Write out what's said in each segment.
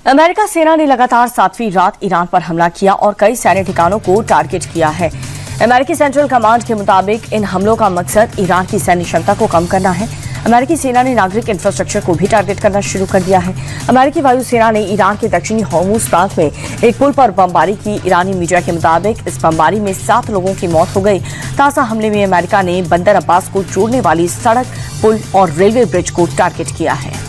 America सेना ने लगातार 7वीं रात ईरान पर हमला किया और कई सैन्य ठिकानों को टारगेट किया है। अमेरिकी सेंट्रल कमांड के मुताबिक इन हमलों का मकसद ईरान की सैन्य क्षमता को कम करना है। अमेरिकी सेना ने नागरिक इंफ्रास्ट्रक्चर को भी टारगेट करना शुरू कर दिया है। अमेरिकी वायुसेना ने ईरान के दक्षिणी होर्मुज प्रांत में एक पुल पर बमबारी की। ईरानी मीडिया के मुताबिक इस बमबारी में 7 लोगों की मौत हो गई। ताज़ा हमले में अमेरिका ने बंदर अब्बास को जोड़ने वाली सड़क, पुल और रेलवे ब्रिज को टारगेट किया है।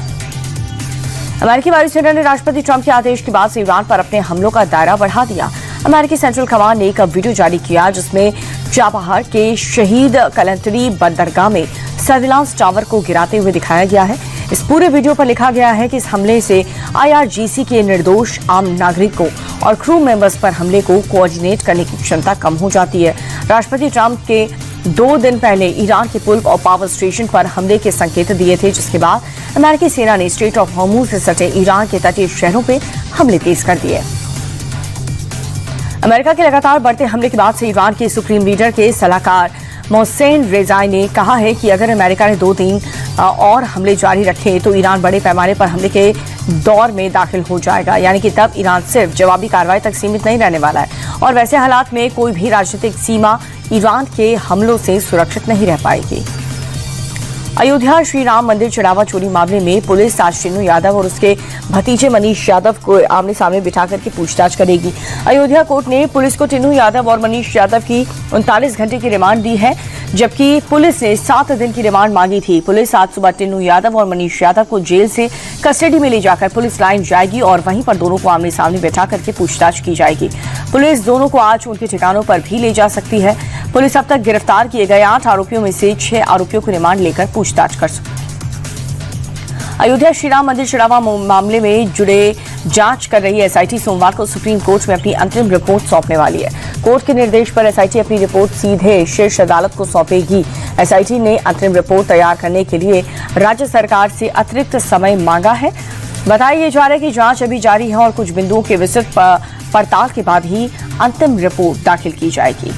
अमेरिकी वायुसेना ने राष्ट्रपति ट्रंप के आदेश के बाद से ईरान पर अपने हमलों का दायरा बढ़ा दिया। अमेरिकी सेंट्रल कमांड ने एक वीडियो जारी किया जिसमें चाबहार के शहीद कलंतरी बंदरगाह में सर्विलांस टावर को गिराते हुए दिखाया गया है। इस पूरे वीडियो पर लिखा गया है कि इस हमले से IRGC के निर्दोष आम नागरिकों और क्रू मेंबर्स पर हमले को कोऑर्डिनेट करने की क्षमता कम हो जाती है। राष्ट्रपति ट्रंप के 2 दिन पहले ईरान के पुल और पावर स्टेशन पर हमले के संकेत दिए थे, जिसके बाद अमेरिकी सेना ने स्ट्रेट ऑफ हॉर्मुज से सटे ईरान के तटीय शहरों पर हमले तेज कर दिए। अमेरिका के लगातार बढ़ते हमले के बाद से ईरान के सुप्रीम लीडर के सलाहकार मोहसेन रेजाई ने कहा है कि अगर अमेरिका ने 2 दिन और हमले जारी रखे तो ईरान बड़े पैमाने पर हमले के दौर में दाखिल हो जाएगा, यानी कि तब ईरान सिर्फ जवाबी कार्रवाई तक सीमित नहीं रहने वाला है और वैसे हालात में कोई भी राजनीतिक सीमा ईरान के हमलों से सुरक्षित नहीं रह पाएगी। अयोध्या श्री राम मंदिर चढ़ावा चोरी मामले में पुलिस आज टिन्नू यादव और उसके भतीजे मनीष यादव को आमने सामने बिठा करके पूछताछ करेगी। अयोध्या कोर्ट ने पुलिस को टिन्नू यादव और मनीष यादव की 39 घंटे की रिमांड दी है, जबकि पुलिस ने 7 दिन की रिमांड मांगी थी। पुलिस आज सुबह टिन्नू यादव और मनीष यादव को जेल से कस्टडी में ले जाकर पुलिस लाइन जाएगी और वहीं पर दोनों को आमने सामने बैठा करके पूछताछ की जाएगी। पुलिस दोनों को आज उनके ठिकानों पर भी ले जा सकती है। पुलिस अब तक गिरफ्तार किए गए 8 आरोपियों में से 6 आरोपियों को रिमांड लेकर पूछताछ कर सकती है। अयोध्या श्री राम मंदिर चढ़ावा मामले में जुड़े जांच कर रही SIT सोमवार को सुप्रीम कोर्ट में अपनी अंतरिम रिपोर्ट सौंपने वाली है। कोर्ट के निर्देश पर SIT अपनी रिपोर्ट सीधे शीर्ष अदालत को सौंपेगी। SIT ने अंतरिम रिपोर्ट तैयार करने के लिए राज्य सरकार से अतिरिक्त समय मांगा है। बताया जा रहा है कि जांच अभी जारी है और कुछ बिंदुओं के विस्तृत पड़ताल के बाद ही अंतिम रिपोर्ट दाखिल की जाएगी।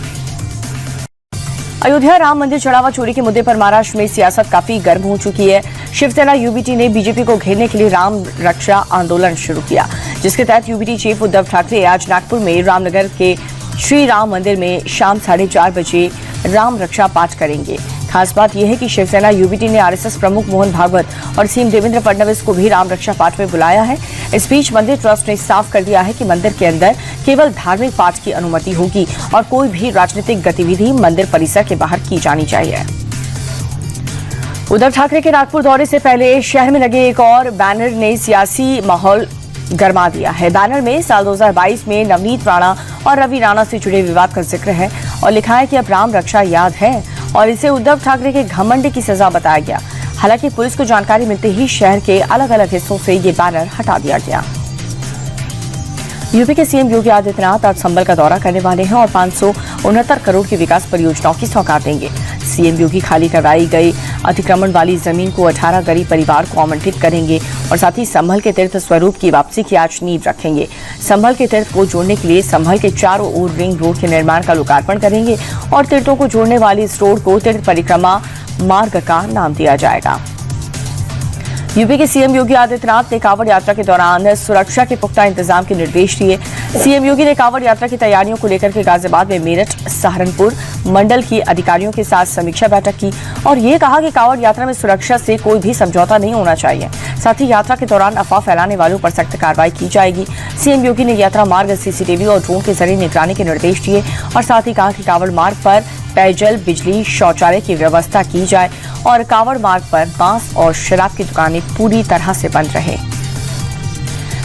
अयोध्या राम मंदिर चढ़ावा चोरी के मुद्दे पर महाराष्ट्र में सियासत काफी गर्म हो चुकी है। शिवसेना UBT ने बीजेपी को घेरने के लिए राम रक्षा आंदोलन शुरू किया, जिसके तहत UBT चीफ उद्धव ठाकरे आज नागपुर में रामनगर के श्री राम मंदिर में शाम 4:30 बजे राम रक्षा पाठ करेंगे। खास बात यह है कि शिवसेना UBT ने RSS प्रमुख मोहन भागवत और CM देवेंद्र फडणवीस को भी राम रक्षा पाठ में बुलाया है। इस बीच मंदिर ट्रस्ट ने साफ कर दिया है कि मंदिर के अंदर केवल धार्मिक पाठ की अनुमति होगी और कोई भी राजनीतिक गतिविधि मंदिर परिसर के बाहर की जानी चाहिए। उद्धव ठाकरे के नागपुर दौरे से पहले शहर में लगे एक और बैनर ने सियासी माहौल गरमा दिया है। बैनर में साल 2022 में नवनीत राणा और रवि राणा से जुड़े विवाद का जिक्र है और लिखा है कि अब राम रक्षा याद है और इसे उद्धव ठाकरे के घमंड की सजा बताया गया। हालांकि पुलिस को जानकारी मिलते ही शहर के अलग अलग हिस्सों से ये बैनर हटा दिया गया। यूपी के CM योगी आदित्यनाथ आज संभल का दौरा करने वाले हैं और 569 करोड़ की विकास परियोजनाओं की सौगात देंगे। CM योगी खाली करवाई गई अतिक्रमण वाली जमीन को 18 गरीब परिवार को आवंटित करेंगे और साथ ही संभल के तीर्थ स्वरूप की वापसी की आज नींव रखेंगे। संभल के तीर्थ को जोड़ने के लिए संभल के चारों ओर रिंग रोड के निर्माण का लोकार्पण करेंगे और तीर्थों को जोड़ने वाली इस रोड को तीर्थ परिक्रमा मार्ग का नाम दिया जाएगा। यूपी के CM योगी आदित्यनाथ ने कांवड़ यात्रा के दौरान सुरक्षा के पुख्ता इंतजाम के निर्देश दिए। CM योगी ने कांवड़ यात्रा की तैयारियों को लेकर के गाजियाबाद में मेरठ, सहारनपुर मंडल की अधिकारियों के साथ समीक्षा बैठक की और ये कहा कि कांवड़ यात्रा में सुरक्षा से कोई भी समझौता नहीं होना चाहिए। साथ ही यात्रा के दौरान अफवाह फैलाने वालों पर सख्त कार्रवाई की जाएगी। CM योगी ने यात्रा मार्ग CCTV और ड्रोन के जरिए निगरानी के निर्देश दिए और साथ ही कहा कि कांवड़ मार्ग पर पेयजल, बिजली, शौचालय की व्यवस्था की जाए और कांवड़ मार्ग पर बांस और शराब की दुकानें पूरी तरह से बंद रहे।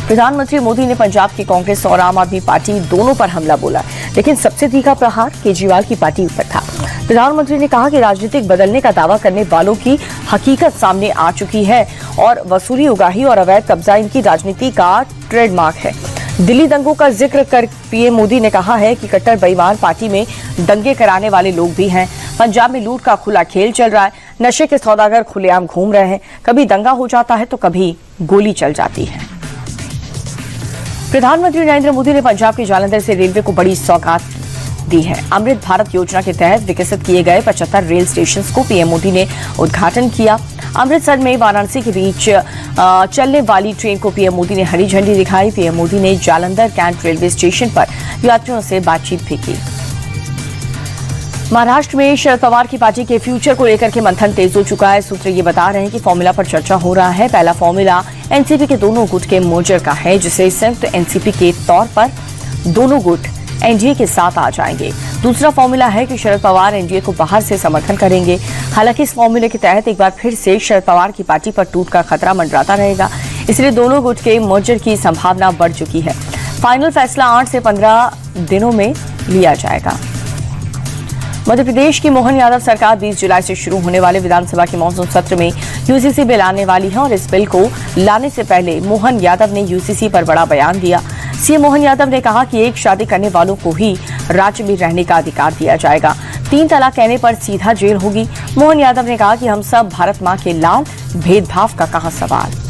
प्रधानमंत्री मोदी ने पंजाब की कांग्रेस और आम आदमी पार्टी दोनों पर हमला बोला, लेकिन सबसे तीखा प्रहार केजरीवाल की पार्टी पर था। प्रधानमंत्री ने कहा कि राजनीतिक बदलने का दावा करने वालों की हकीकत सामने आ चुकी है और वसूली, उगाही और अवैध कब्जा इनकी राजनीति का ट्रेडमार्क है। दिल्ली दंगों का जिक्र कर PM मोदी ने कहा है कि कट्टर बेईमान पार्टी में दंगे कराने वाले लोग भी हैं। पंजाब में लूट का खुला खेल चल रहा है। नशे के सौदागर खुलेआम घूम रहे हैं। कभी दंगा हो जाता है तो कभी गोली चल जाती है। प्रधानमंत्री नरेंद्र मोदी ने पंजाब के जालंधर से रेलवे को बड़ी सौगात दी है। अमृत भारत योजना के तहत विकसित किए गए 75 रेल स्टेशन को PM मोदी ने उद्घाटन किया। अमृतसर में वाराणसी के बीच चलने वाली ट्रेन को पीएम मोदी ने हरी झंडी दिखाई। पीएम मोदी ने जालंधर कैंट रेलवे स्टेशन पर यात्रियों से बातचीत भी की। महाराष्ट्र में शरद पवार की पार्टी के फ्यूचर को लेकर के मंथन तेज हो चुका है। सूत्र ये बता रहे हैं कि फॉर्मूला पर चर्चा हो रहा है। पहला फॉर्मूला एनसीपी के दोनों गुट के मोर्चर का है, जिसे संयुक्त एनसीपी के तौर पर दोनों गुट एनडीए के साथ आ जाएंगे। दूसरा फॉर्मूला है कि शरद पवार एनडीए को बाहर से समर्थन करेंगे। हालांकि इस फॉर्मूले के तहत एक बार फिर से शरद पवार की पार्टी पर टूट का खतरा मंडराता रहेगा, इसलिए दोनों गुट के मर्जर की संभावना बढ़ चुकी है। फाइनल फैसला 8 से 15 दिनों में लिया जाएगा। मध्य प्रदेश की मोहन यादव सरकार 20 जुलाई से शुरू होने वाले विधानसभा के मॉनसून सत्र में यूसीसी बिल लाने वाली है और इस बिल को लाने से पहले मोहन यादव ने यूसीसी पर बड़ा बयान दिया। सीएम मोहन यादव ने कहा कि एक शादी करने वालों को ही राज्य में रहने का अधिकार दिया जाएगा। 3 तलाक कहने पर सीधा जेल होगी। मोहन यादव ने कहा कि हम सब भारत मां के लाल, भेदभाव का कहां सवाल।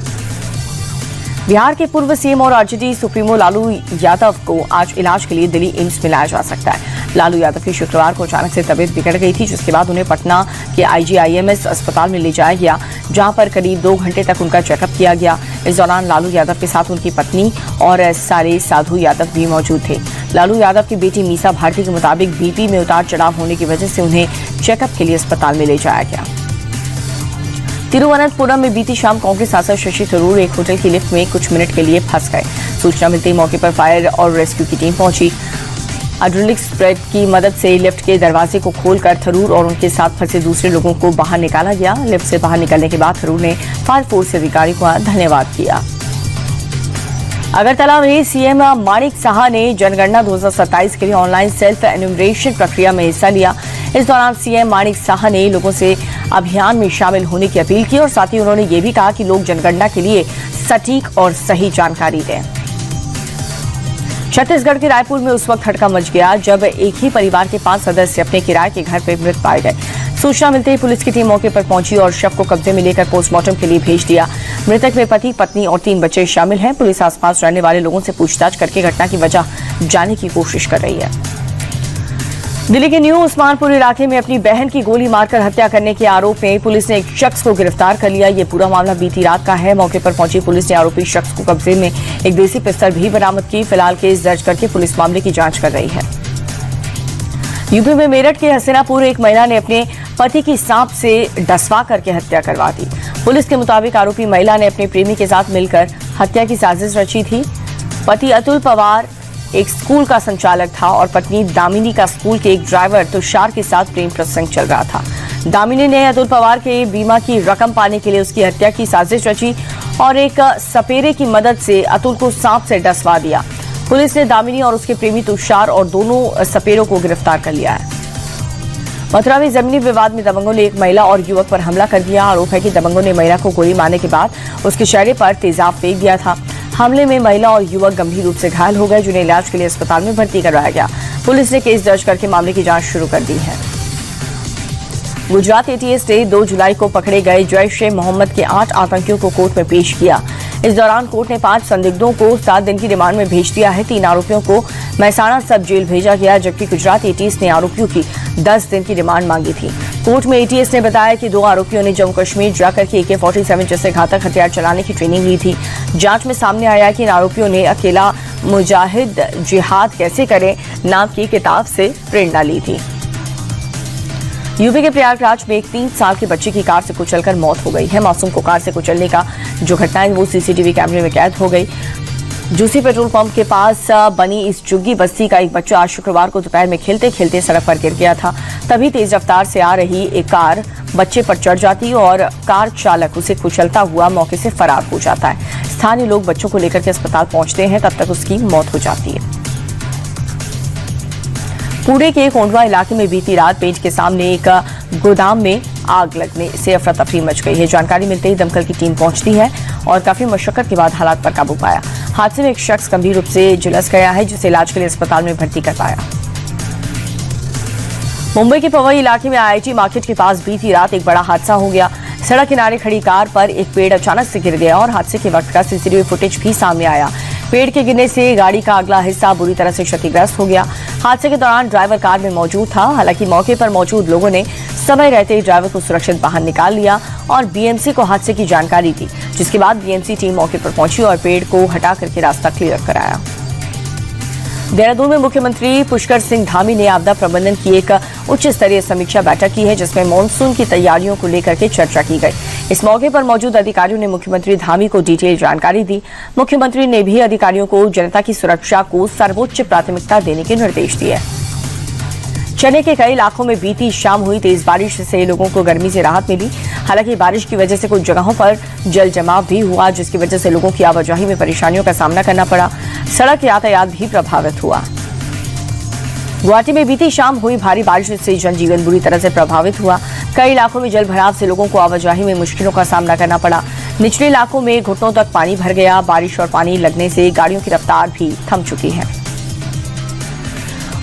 बिहार के पूर्व सीएम और आरजेडी सुप्रीमो लालू यादव को आज इलाज के लिए दिल्ली एम्स में लाया जा सकता है। लालू यादव की शुक्रवार को अचानक से तबीयत बिगड़ गई थी, जिसके बाद उन्हें पटना के आईजीआईएमएस अस्पताल में ले जाया गया, जहां पर करीब 2 घंटे तक उनका चेकअप किया गया। इस दौरान लालू यादव के साथ उनकी पत्नी और सारे साधु यादव भी मौजूद थे। लालू यादव की बेटी मीसा भारती के मुताबिक बीपी में उतार चढ़ाव होने की वजह से उन्हें चेकअप के लिए अस्पताल में ले जाया गया। तिरुवनंतपुरम में बीती शाम कांग्रेस सांसद शशि थरूर एक होटल की लिफ्ट में कुछ मिनट के लिए फंस गए। सूचना मिलते ही मौके पर फायर और रेस्क्यू की टीम पहुंची। हाइड्रोलिक स्प्रेड की मदद से लिफ्ट के दरवाजे को खोलकर थरूर और उनके साथ फंसे दूसरे लोगों को बाहर निकाला गया। लिफ्ट से बाहर निकलने के बाद थरूर ने फायर फोर्स अधिकारी को धन्यवाद किया। अगरतला में सीएम माणिक साहा ने जनगणना 2027 के लिए ऑनलाइन सेल्फ एन्यूमरेशन प्रक्रिया में हिस्सा लिया। इस दौरान सीएम माणिक साहा ने लोगों से अभियान में शामिल होने की अपील की और साथ ही उन्होंने ये भी कहा कि लोग जनगणना के लिए सटीक और सही जानकारी दें। छत्तीसगढ़ के रायपुर में उस वक्त हड़कंप मच गया जब एक ही परिवार के 5 सदस्य अपने किराए के घर पर मृत पाए गए। सूचना मिलते ही पुलिस की टीम मौके पर पहुंची और शव को कब्जे में लेकर पोस्टमार्टम के लिए भेज दिया। मृतक में पति, पत्नी और 3 बच्चे शामिल हैं। पुलिस आसपास रहने वाले लोगों से पूछताछ करके घटना की वजह जानने की कोशिश कर रही है। दिल्ली के न्यू उस्मानपुर इलाके में अपनी बहन की गोली मारकर हत्या करने के आरोप में पुलिस ने एक शख्स को गिरफ्तार कर लिया। ये पूरा मामला बीती रात का है। मौके पर पहुंची पुलिस ने आरोपी शख्स को कब्जे में एक देसी पिस्तौल भी बरामद की। फिलहाल केस दर्ज करके पुलिस मामले की जांच कर रही है। यूपी में मेरठ के हसीनापुर एक महिला ने अपने पति की सांप से डसवा करके हत्या करवा दी। पुलिस के मुताबिक आरोपी महिला ने अपने प्रेमी के साथ मिलकर हत्या की साजिश रची थी। पति अतुल पवार एक स्कूल का संचालक था और पत्नी दामिनी का स्कूल के एक ड्राइवर तुषार के साथ प्रेम प्रसंग चल रहा था। दामिनी ने अतुल पवार के बीमा की रकम पाने के लिए उसकी हत्या की साजिश रची और एक सपेरे की मदद से अतुल को सांप से डसवा दिया। पुलिस ने दामिनी और उसके प्रेमी तुषार और दोनों सपेरों को गिरफ्तार कर लिया है। मथुरा में जमीनी विवाद में दबंगों ने एक महिला और युवक पर हमला कर दिया। आरोप है कि दबंगों ने महिला को गोली मारने के बाद उसके चेहरे पर तेजाब फेंक दिया था। हमले में महिला और युवक गंभीर रूप से घायल हो गए, जिन्हें इलाज के लिए अस्पताल में भर्ती करवाया गया। पुलिस ने केस दर्ज करके मामले की जांच शुरू कर दी है। गुजरात एटीएस ने 2 जुलाई को पकड़े गए जैश-ए-मोहम्मद के 8 आतंकियों को कोर्ट में पेश किया। इस दौरान कोर्ट ने 5 संदिग्धों को 7 दिन की रिमांड में भेज दिया है। 3 आरोपियों को महसाणा सब जेल भेजा गया, जबकि गुजरात एटीएस ने आरोपियों की 10 दिन की रिमांड मांगी थी। कोर्ट में एटीएस ने बताया कि 2 आरोपियों ने जम्मू कश्मीर जाकर के AK-47 जैसे घातक हथियार चलाने की ट्रेनिंग ली थी। जांच में सामने आया कि इन आरोपियों ने अकेला मुजाहिद जिहाद कैसे करें नाम की किताब से प्रेरणा ली थी। यूपी के प्रयागराज में एक 3 साल के बच्चे की कार से कुचलकर मौत हो गई है। मासूम को कार से कुचलने का जो घटना है वो सीसीटीवी कैमरे में कैद हो गई। जूसी पेट्रोल पंप के पास बनी इस झुग्गी बस्ती का एक बच्चा आज शुक्रवार को दोपहर में खेलते खेलते सड़क पर गिर गया था। तभी तेज रफ्तार से आ रही एक कार बच्चे पर चढ़ जाती और कार चालक उसे कुचलता हुआ मौके से फरार हो जाता है। स्थानीय लोग बच्चों को लेकर के अस्पताल पहुंचते हैं, तब तक उसकी मौत हो जाती है। पुणे के कोंडवा इलाके में बीती रात पेंट के सामने एक गोदाम में आग लगने से अफरा तफरी मच गई है। जानकारी मिलते ही दमकल की टीम पहुंचती है और काफी मशक्कत के बाद हालात पर काबू पाया। हादसे में एक शख्स गंभीर रूप से झुलस गया है, जिसे इलाज के लिए अस्पताल में भर्ती करवाया। मुंबई के पवई इलाके में IIT मार्केट के पास बीती रात एक बड़ा हादसा हो गया। सड़क किनारे खड़ी कार पर एक पेड़ अचानक से गिर गया और हादसे के वक्त का सीसीटीवी फुटेज भी सामने आया। पेड़ के गिरने से गाड़ी का अगला हिस्सा बुरी तरह से क्षतिग्रस्त हो गया। हादसे के दौरान ड्राइवर कार में मौजूद था। हालांकि मौके पर मौजूद लोगों ने समय रहते ही ड्राइवर को सुरक्षित बाहर निकाल लिया और बीएमसी को हादसे की जानकारी दी, जिसके बाद बीएमसी टीम मौके पर पहुंची और पेड़ को हटा करके रास्ता क्लियर कराया। देहरादून में मुख्यमंत्री पुष्कर सिंह धामी ने आपदा प्रबंधन की एक उच्च स्तरीय समीक्षा बैठक की है, जिसमें मानसून की तैयारियों को लेकर के चर्चा की गई। इस मौके पर मौजूद अधिकारियों ने मुख्यमंत्री धामी को डिटेल जानकारी दी। मुख्यमंत्री ने भी अधिकारियों को जनता की सुरक्षा को सर्वोच्च प्राथमिकता देने के निर्देश दिए। चेन्नई के कई इलाकों में बीती शाम हुई तेज बारिश से लोगों को गर्मी से राहत मिली। हालांकि बारिश की वजह से कुछ जगहों पर जल जमाव भी हुआ, जिसकी वजह से लोगों की आवाजाही में परेशानियों का सामना करना पड़ा। सड़क यातायात भी प्रभावित हुआ। गुवाहाटी में बीती शाम हुई भारी बारिश से जनजीवन बुरी तरह से प्रभावित हुआ। कई इलाकों में जल भराव से लोगों को आवाजाही में मुश्किलों का सामना करना पड़ा। निचले इलाकों में घुटनों तक पानी भर गया। बारिश और पानी लगने से गाड़ियों की रफ्तार भी थम चुकी है।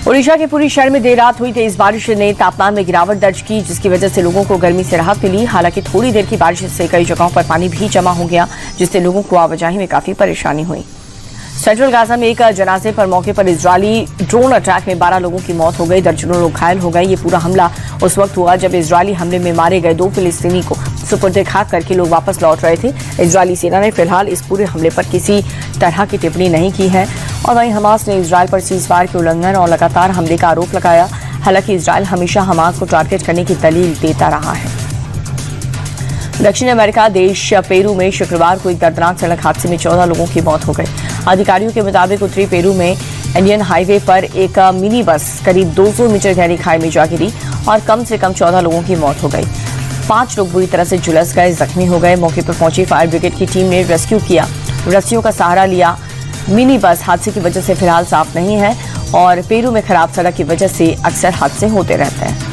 ओडिशा के पुरी शहर में देर रात हुई तेज बारिश ने तापमान में गिरावट दर्ज की, जिसकी वजह से लोगों को गर्मी से राहत मिली। हालांकि थोड़ी देर की बारिश से कई जगहों पर पानी भी जमा हो गया, जिससे लोगों को आवाजाही में काफी परेशानी हुई। सेंट्रल गाजा में एक जनाजे पर मौके पर इजरायली ड्रोन अटैक में 12 लोगों की मौत हो गई, दर्जनों लोग घायल हो गए। ये पूरा हमला उस वक्त हुआ जब इजरायली हमले में मारे गए 2 फिलिस्तीनी को सुपुर्द खाक करके लोग वापस लौट रहे थे। इजरायली सेना ने फिलहाल इस पूरे हमले पर किसी तरह की टिप्पणी नहीं की है और वहीं हमास ने इजरायल पर सीजफायर के उल्लंघन और लगातार हमले का आरोप लगाया। हालांकि इजरायल हमेशा हमास को टारगेट करने की दलील देता रहा है। दक्षिण अमेरिका देश पेरू में शुक्रवार को एक दर्दनाक सड़क हादसे में 14 लोगों की मौत हो गई। अधिकारियों के मुताबिक उत्तरी पेरू में इंडियन हाईवे पर एक मिनी बस करीब 200 मीटर गहरी खाई में जा गिरी और कम से कम 14 लोगों की मौत हो गई। 5 लोग बुरी तरह से झुलस गए, जख्मी हो गए। मौके पर पहुंची फायर ब्रिगेड की टीम ने रेस्क्यू किया, रस्सियों का सहारा लिया। मिनी बस हादसे की वजह से फिलहाल साफ नहीं है और पेरू में खराब सड़क की वजह से अक्सर हादसे होते रहते हैं।